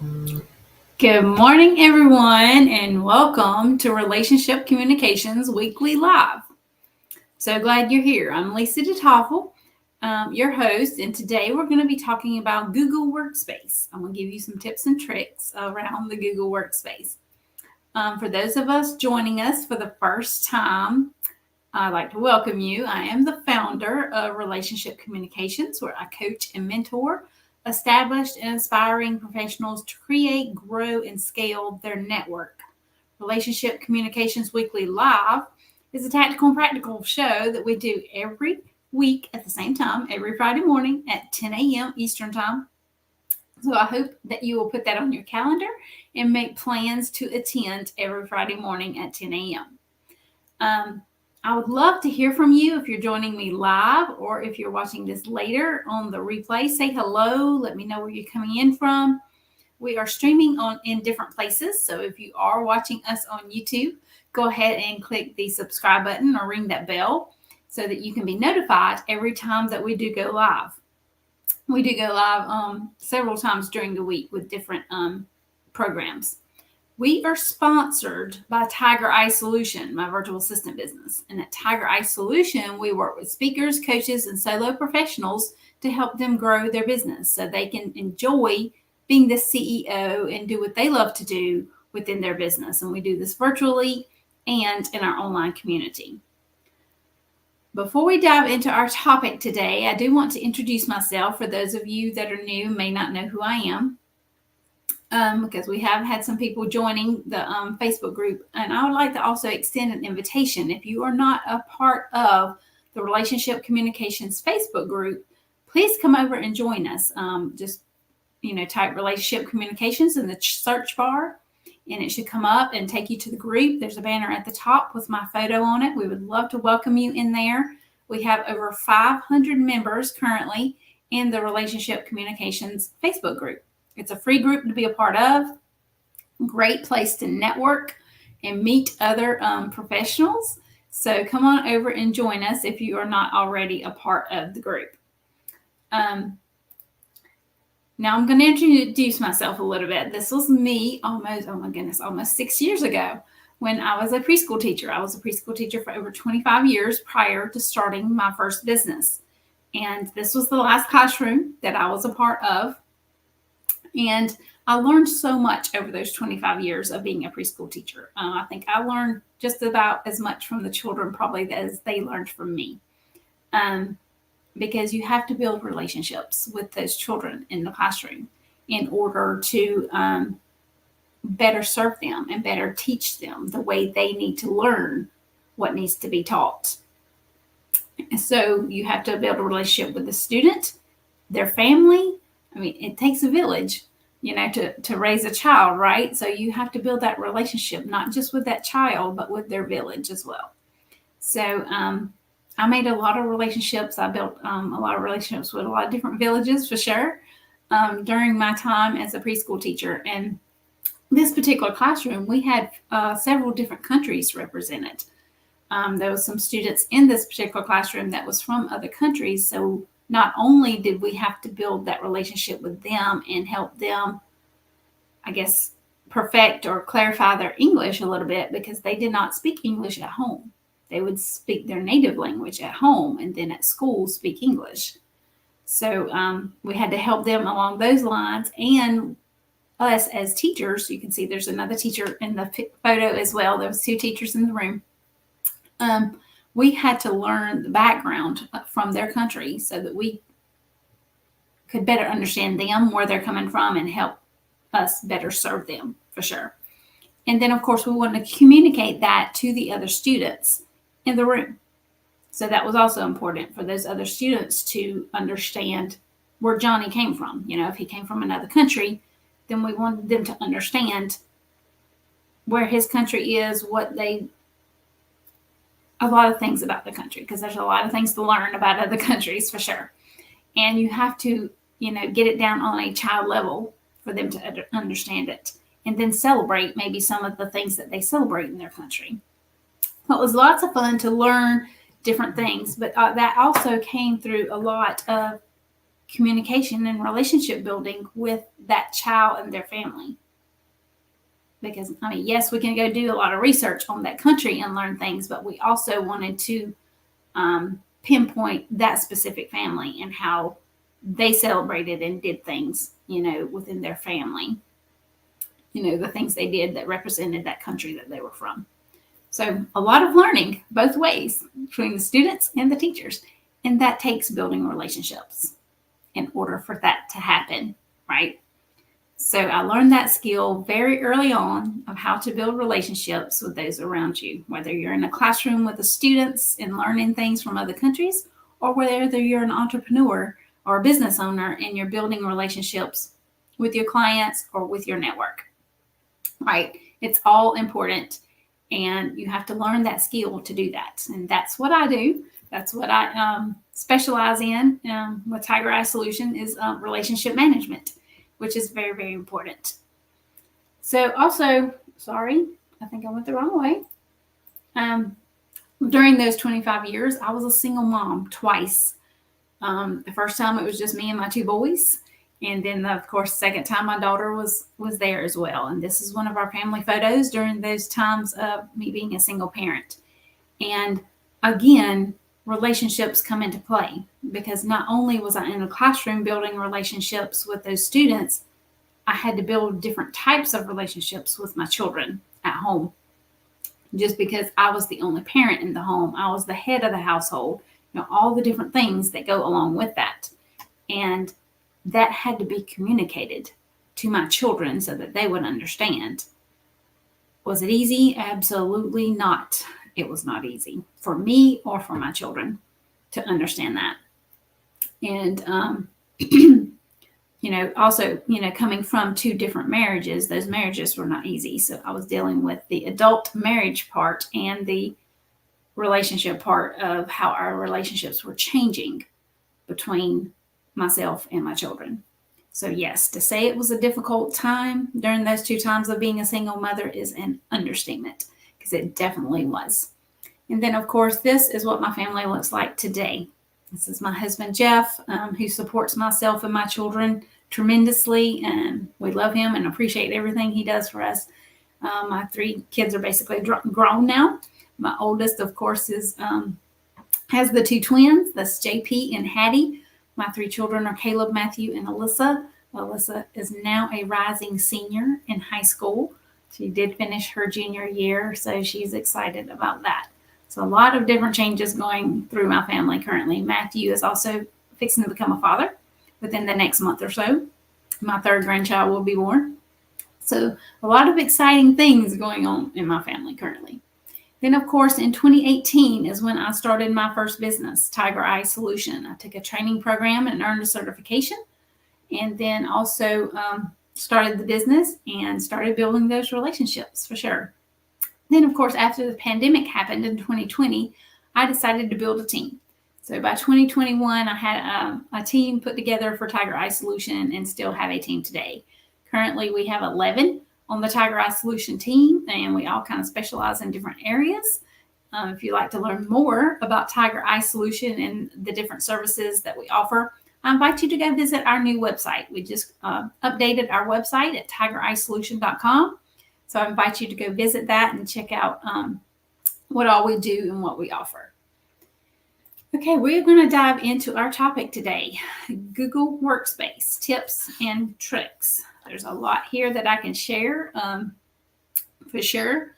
Good morning, everyone, and welcome to Relationship Communications Weekly Live. So glad you're here. I'm Lisa DeToffel, your host, and today we're going to be talking about Google Workspace. I'm going to give you some tips and tricks around the Google Workspace. For those of us joining us for the first time, I'd like to welcome you. I am the founder of Relationship Communications, where I coach and mentor established and inspiring professionals to create, grow, and scale their network. Relationship Communications Weekly Live is a tactical and practical show that we do every week at the same time, every Friday morning at 10 a.m. Eastern Time. So I hope that you will put that on your calendar and make plans to attend every Friday morning at 10 a.m. I would love to hear from you if you're joining me live or if you're watching this later on the replay. Say hello. Let me know where you're coming in from. We are streaming in different places. So if you are watching us on YouTube, go ahead and click the subscribe button or ring that bell so that you can be notified every time that we do go live. We do go live several times during the week with different programs. We are sponsored by Tiger Eye Solution, my virtual assistant business. And at Tiger Eye Solution, we work with speakers, coaches, and solo professionals to help them grow their business so they can enjoy being the CEO and do what they love to do within their business. And we do this virtually and in our online community. Before we dive into our topic today, I do want to introduce myself for those of you that are new, may not know who I am. Because we have had some people joining the Facebook group. And I would like to also extend an invitation. If you are not a part of the Relationship Communications Facebook group, please come over and join us. Just type Relationship Communications in the search bar, and it should come up and take you to the group. There's a banner at the top with my photo on it. We would love to welcome you in there. We have over 500 members currently in the Relationship Communications Facebook group. It's a free group to be a part of. Great place to network and meet other professionals. So come on over and join us if you are not already a part of the group. Now I'm going to introduce myself a little bit. This was me almost 6 years ago when I was a preschool teacher. I was a preschool teacher for over 25 years prior to starting my first business. And this was the last classroom that I was a part of. And I learned so much over those 25 years of being a preschool teacher. I think I learned just about as much from the children probably as they learned from me. Because you have to build relationships with those children in the classroom in order to better serve them and better teach them the way they need to learn what needs to be taught. So you have to build a relationship with the student, their family. I mean, it takes a village, to raise a child, right? So you have to build that relationship, not just with that child, but with their village as well. So I made a lot of relationships. I built a lot of relationships with a lot of different villages for sure during my time as a preschool teacher. And this particular classroom, we had several different countries represented. There was some students in this particular classroom that was from other countries. So not only did we have to build that relationship with them and help them, I guess, perfect or clarify their English a little bit because they did not speak English at home. They would speak their native language at home and then at school speak English. So we had to help them along those lines. And us as teachers, you can see there's another teacher in the photo as well. There was 2 teachers in the room. We had to learn the background from their country so that we could better understand them, where they're coming from, and help us better serve them for sure. And then, of course, we wanted to communicate that to the other students in the room. So that was also important for those other students to understand where Johnny came from. If he came from another country, then we wanted them to understand where his country is, a lot of things about the country, because there's a lot of things to learn about other countries for sure. And you have to, get it down on a child level for them to understand it and then celebrate maybe some of the things that they celebrate in their country. Well, it was lots of fun to learn different things, but that also came through a lot of communication and relationship building with that child and their family. Because, yes, we can go do a lot of research on that country and learn things, but we also wanted to pinpoint that specific family and how they celebrated and did things, within their family, the things they did that represented that country that they were from. So a lot of learning both ways between the students and the teachers. And that takes building relationships in order for that to happen, right? So I learned that skill very early on of how to build relationships with those around you, whether you're in a classroom with the students and learning things from other countries, or whether you're an entrepreneur or a business owner and you're building relationships with your clients or with your network, right? It's all important, and you have to learn that skill to do that. And that's what I do. That's what I specialize in with Tiger Eye Solution is relationship management, which is very, very important. So also, sorry, I think I went the wrong way. During those 25 years, I was a single mom twice. The first time it was just me and my two boys. And then, of course, the second time my daughter was there as well. And this is one of our family photos during those times of me being a single parent. And again, relationships come into play, because not only was I in the classroom building relationships with those students, I had to build different types of relationships with my children at home. Just because I was the only parent in the home, I was the head of the household, all the different things that go along with that. And that had to be communicated to my children so that they would understand. Was it easy? Absolutely not. It was not easy for me or for my children to understand that. And, also, coming from two different marriages, those marriages were not easy. So I was dealing with the adult marriage part and the relationship part of how our relationships were changing between myself and my children. So yes, to say it was a difficult time during those two times of being a single mother is an understatement, because it definitely was. And then, of course, this is what my family looks like today. This is my husband, Jeff, who supports myself and my children tremendously. And we love him and appreciate everything he does for us. My three kids are basically grown now. My oldest, of course, has the two twins. That's JP and Hattie. My three children are Caleb, Matthew, and Alyssa. Alyssa is now a rising senior in high school. She did finish her junior year, so she's excited about that. So a lot of different changes going through my family currently. Matthew is also fixing to become a father within the next month or so. My third grandchild will be born. So a lot of exciting things going on in my family currently. Then, of course, in 2018 is when I started my first business, Tiger Eye Solution. I took a training program and earned a certification, and then also started the business and started building those relationships for sure. Then, of course, after the pandemic happened in 2020, I decided to build a team. So by 2021, I had a team put together for Tiger Eye Solution and still have a team today. Currently, we have 11 on the Tiger Eye Solution team, and we all kind of specialize in different areas. If you'd like to learn more about Tiger Eye Solution and the different services that we offer, I invite you to go visit our new website. We just updated our website at tigereyesolution.com. So I invite you to go visit that and check out what all we do and what we offer. Okay, we're going to dive into our topic today, Google Workspace tips and tricks. There's a lot here that I can share for sure,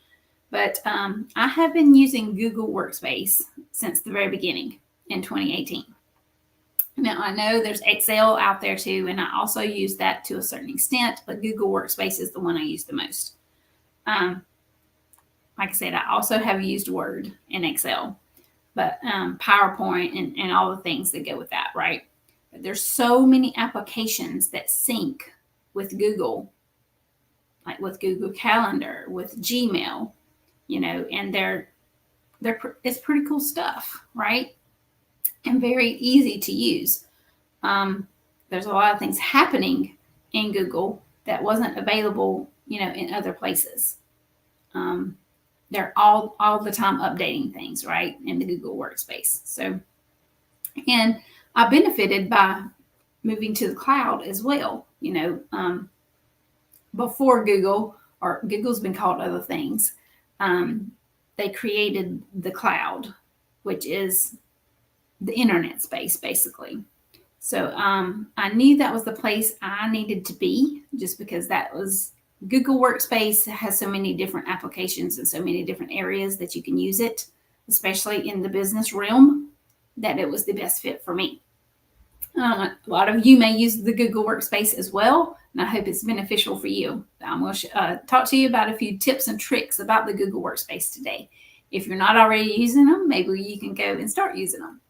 but I have been using Google Workspace since the very beginning in 2018. Now, I know there's Excel out there too, and I also use that to a certain extent, but Google Workspace is the one I use the most. Like I said, I also have used Word and Excel, but PowerPoint and all the things that go with that, right? But there's so many applications that sync with Google, like with Google Calendar, with Gmail, and it's pretty cool stuff, right? And very easy to use. There's a lot of things happening in Google that wasn't available, in other places. They're all the time updating things, right, in the Google Workspace. So, and I benefited by moving to the cloud as well. Before Google, or Google's been called other things, they created the cloud, which is the internet space, basically. So I knew that was the place I needed to be, just because that was Google Workspace has so many different applications and so many different areas that you can use it, especially in the business realm, that it was the best fit for me. A lot of you may use the Google Workspace as well, and I hope it's beneficial for you. I'm going to talk to you about a few tips and tricks about the Google Workspace today. If you're not already using them, maybe you can go and start using them.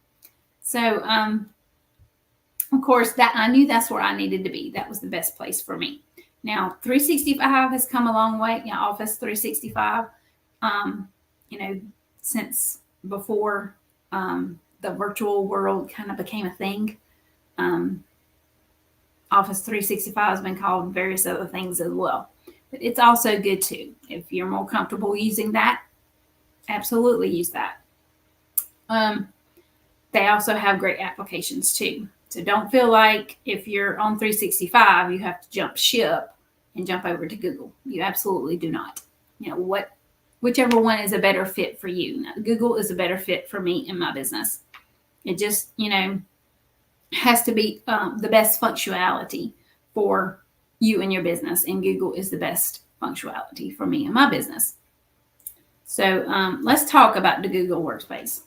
So, of course, that I knew that's where I needed to be. That was the best place for me. Now, 365 has come a long way. Office 365, since before the virtual world kind of became a thing. Office 365 has been called various other things as well. But it's also good too. If you're more comfortable using that, absolutely use that. They also have great applications too. So don't feel like if you're on 365, you have to jump ship and jump over to Google. You absolutely do not. Whichever one is a better fit for you. Now, Google is a better fit for me and my business. It just, has to be the best functionality for you and your business. And Google is the best functionality for me and my business. So let's talk about the Google Workspace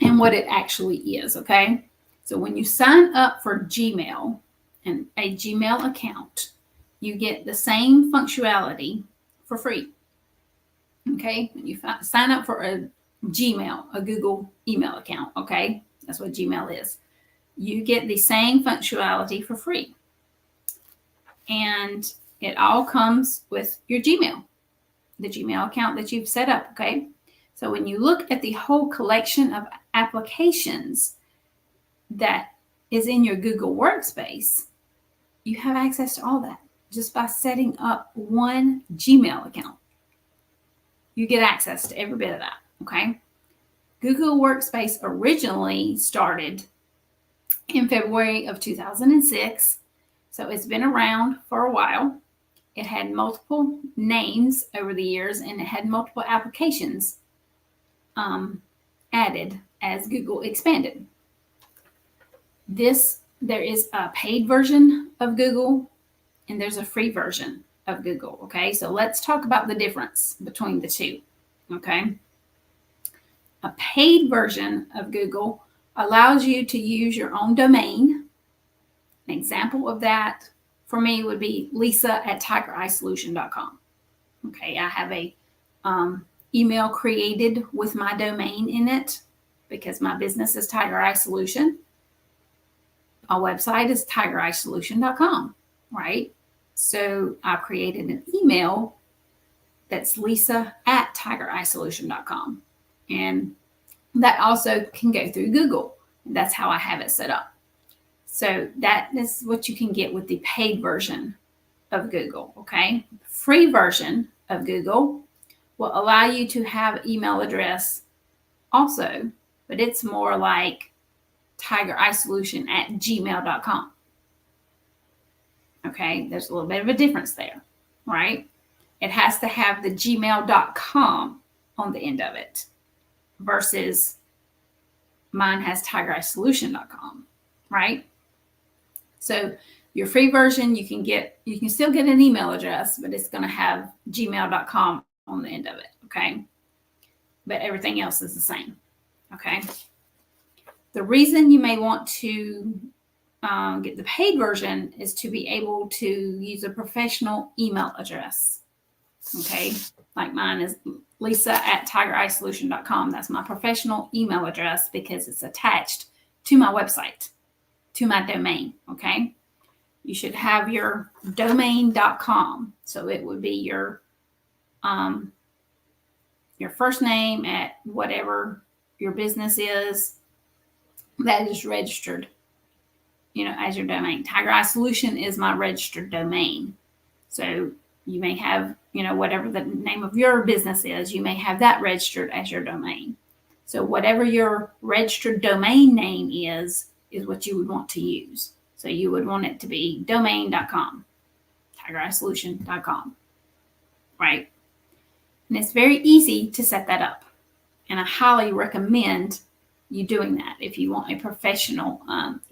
and what it actually is, okay? So when you sign up for Gmail and a Gmail account, you get the same functionality for free, okay? When you sign up for a Google email account, okay? That's what Gmail is. You get the same functionality for free. And it all comes with your Gmail, the Gmail account that you've set up, okay? So when you look at the whole collection of applications that is in your Google Workspace, you have access to all that just by setting up one Gmail account. You get access to every bit of that, okay? Google Workspace originally started in February of 2006, so it's been around for a while. It had multiple names over the years, and it had multiple applications added as Google expanded. There is a paid version of Google, and there's a free version of Google, okay? So let's talk about the difference between the two, okay? A paid version of Google allows you to use your own domain. An example of that for me would be lisa@tigereyeSolution.com. Okay, I have a email created with my domain in it because my business is Tiger Eye Solution. My website is tigereyeSolution.com, right? So I created an email that's lisa@tigereyeSolution.com. And that also can go through Google. That's how I have it set up. So that is what you can get with the paid version of Google, okay? The free version of Google will allow you to have email address also, but it's more like tigereyeSolution@gmail.com. Okay, there's a little bit of a difference there, right? It has to have the gmail.com on the end of it versus mine has tigereyeSolution.com, right? So your free version, you can still get an email address, but it's going to have gmail.com on the end of it, okay? But everything else is the same, okay? The reason you may want to get the paid version is to be able to use a professional email address, okay? Like mine is lisa@tigereyeSolution.com. That's my professional email address because it's attached to my website, to my domain, okay? You should have your domain.com. So it would be your first name at whatever your business is that is registered, as your domain. Tiger Eye Solution is my registered domain. So you may have, whatever the name of your business is, you may have that registered as your domain. So whatever your registered domain name is, is what you would want to use. So you would want it to be domain.com, tigereyesolution.com, right? And it's very easy to set that up. And I highly recommend you doing that if you want a professional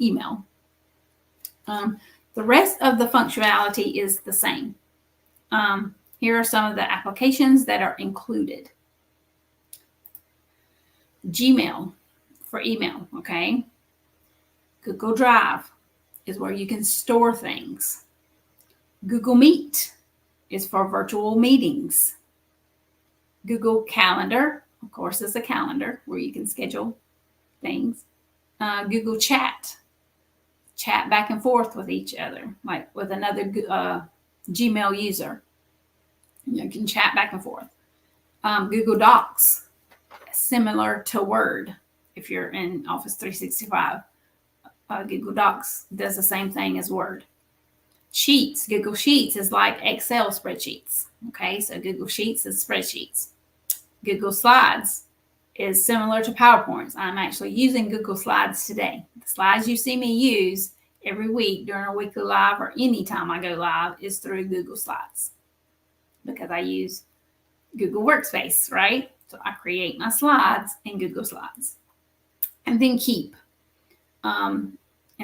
email. The rest of the functionality is the same. Here are some of the applications that are included. Gmail for email, okay? Google Drive is where you can store things. Google Meet is for virtual meetings. Google Calendar, of course, is a calendar where you can schedule things. Google Chat back and forth with each other, like with another Gmail user. You can chat back and forth. Google Docs, similar to Word. If you're in Office 365, Google Docs does the same thing as Word. Sheets, Google Sheets is like Excel spreadsheets. Okay, so Google Sheets is spreadsheets. Google Slides is similar to PowerPoints. I'm actually using Google Slides today. The slides you see me use every week during a weekly live or anytime I go live is through Google Slides because I use Google Workspace, right? So I create my slides in Google Slides. And then Keep. And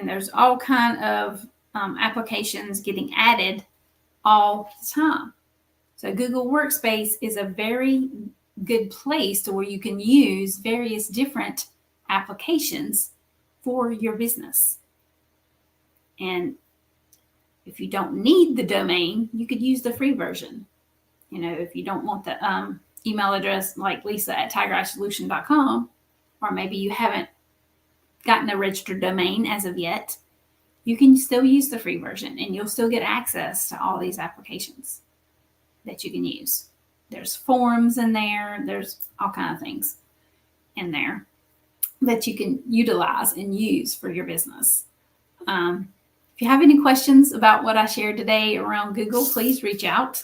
there's all kind of applications getting added all the time. So Google Workspace is a very good place to where you can use various different applications for your business. And if you don't need the domain, you could use the free version. You know, if you don't want the email address like lisa@tigereyesolution.com, or maybe you haven't gotten a registered domain as of yet, you can still use the free version and you'll still get access to all these applications that you can use. There's forms in there. There's all kinds of things in there that you can utilize and use for your business. If you have any questions about what I shared today around Google, please reach out.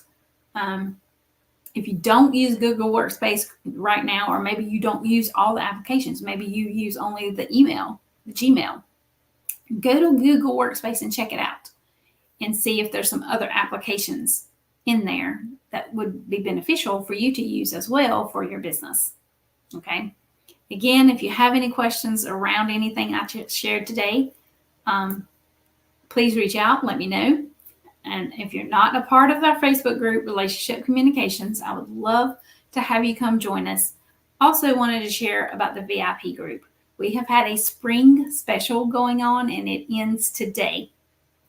If you don't use Google Workspace right now, or maybe you don't use all the applications, maybe you use only the email, the Gmail, go to Google Workspace and check it out and see if there's some other applications in there that would be beneficial for you to use as well for your business. Okay. Again, if you have any questions around anything I shared today, please reach out, let me know. And if you're not a part of our Facebook group, Relationship Communications, I would love to have you come join us. Also wanted to share about the VIP group. We have had a spring special going on and it ends today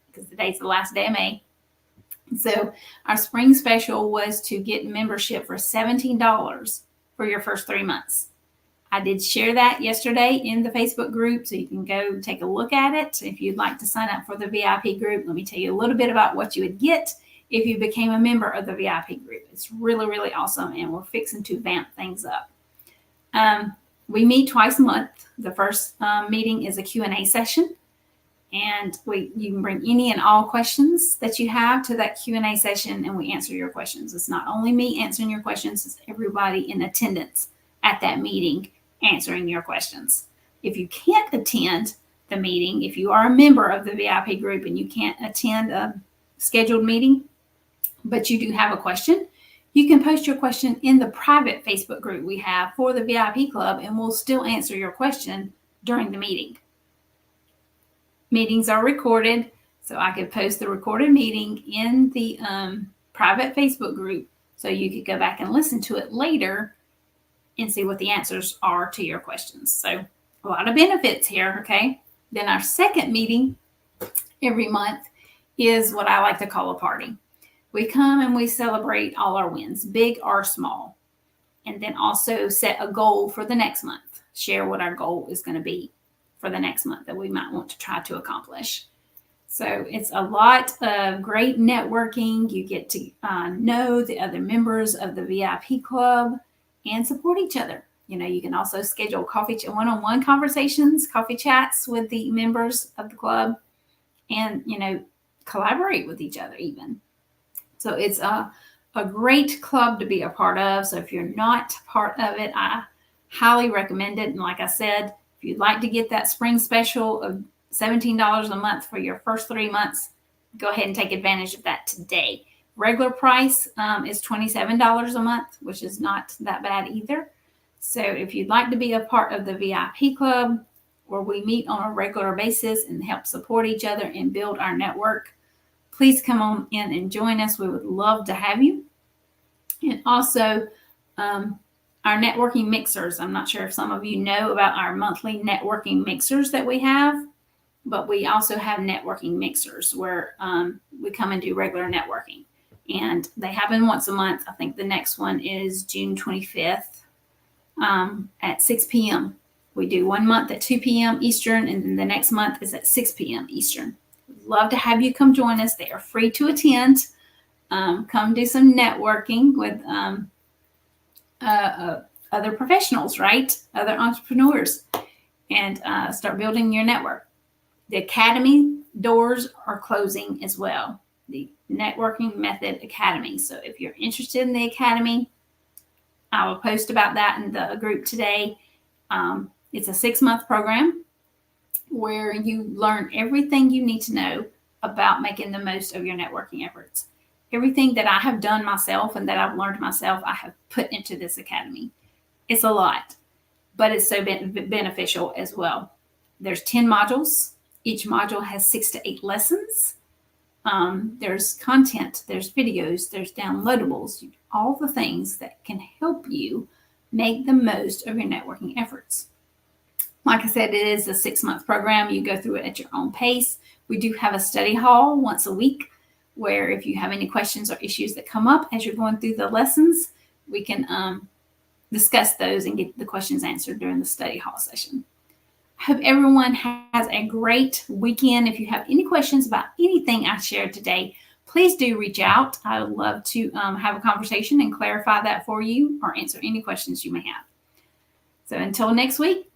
because today's the last day of May. So our spring special was to get membership for $17 for your first 3 months. I did share that yesterday in the Facebook group, so you can go take a look at it. If you'd like to sign up for the VIP group, let me tell you a little bit about what you would get if you became a member of the VIP group. It's really, really awesome, and we're fixing to vamp things up. We meet twice a month. The first meeting is a Q&A session, and you can bring any and all questions that you have to that Q&A session, and we answer your questions. It's not only me answering your questions, it's everybody in attendance at that meeting answering your questions. If you can't attend the meeting, if you are a member of the VIP group and you can't attend a scheduled meeting, but you do have a question, you can post your question in the private Facebook group we have for the VIP club, and we'll still answer your question during the meeting. Meetings are recorded, so I could post the recorded meeting in the private Facebook group so you could go back and listen to it later and see what the answers are to your questions. So a lot of benefits here, okay? Then our second meeting every month is what I like to call a party. We come and we celebrate all our wins, big or small, and then also set a goal for the next month, share what our goal is going to be for the next month that we might want to try to accomplish. So it's a lot of great networking. You get to know the other members of the VIP club and support each other. You know, you can also schedule one-on-one conversations, coffee chats with the members of the club, and, you know, collaborate with each other even. So it's a great club to be a part of. So if you're not part of it, I highly recommend it. And like I said, If you'd like to get that spring special of $17 a month for your first 3 months, go ahead and take advantage of that today. Regular price is $27 a month, which is not that bad either. So if you'd like to be a part of the VIP club, where we meet on a regular basis and help support each other and build our network, please come on in and join us. We would love to have you. And also, our networking mixers. I'm not sure if some of you know about our monthly networking mixers that we have, but we also have networking mixers where we come and do regular networking. And they happen once a month. I think the next one is June 25th at 6 p.m. We do 1 month at 2 p.m. Eastern, and then the next month is at 6 p.m. Eastern. We'd love to have you come join us. They are free to attend. Come do some networking with other professionals, right? Other entrepreneurs, and start building your network. The Academy doors are closing as well. The Networking Method Academy. So if you're interested in the Academy, I will post about that in the group today. It's a 6-month program where you learn everything you need to know about making the most of your networking efforts. Everything that I have done myself and that I've learned myself, I have put into this academy. It's a lot, but it's so beneficial as well. There's 10 modules. Each module has 6 to 8 lessons. There's content, there's videos, there's downloadables, all the things that can help you make the most of your networking efforts. Like I said, it is a 6-month program. You go through it at your own pace. We do have a study hall once a week where if you have any questions or issues that come up as you're going through the lessons, we can discuss those and get the questions answered during the study hall session. I hope everyone has a great weekend. If you have any questions about anything I shared today, please do reach out. I would love to have a conversation and clarify that for you or answer any questions you may have. So until next week,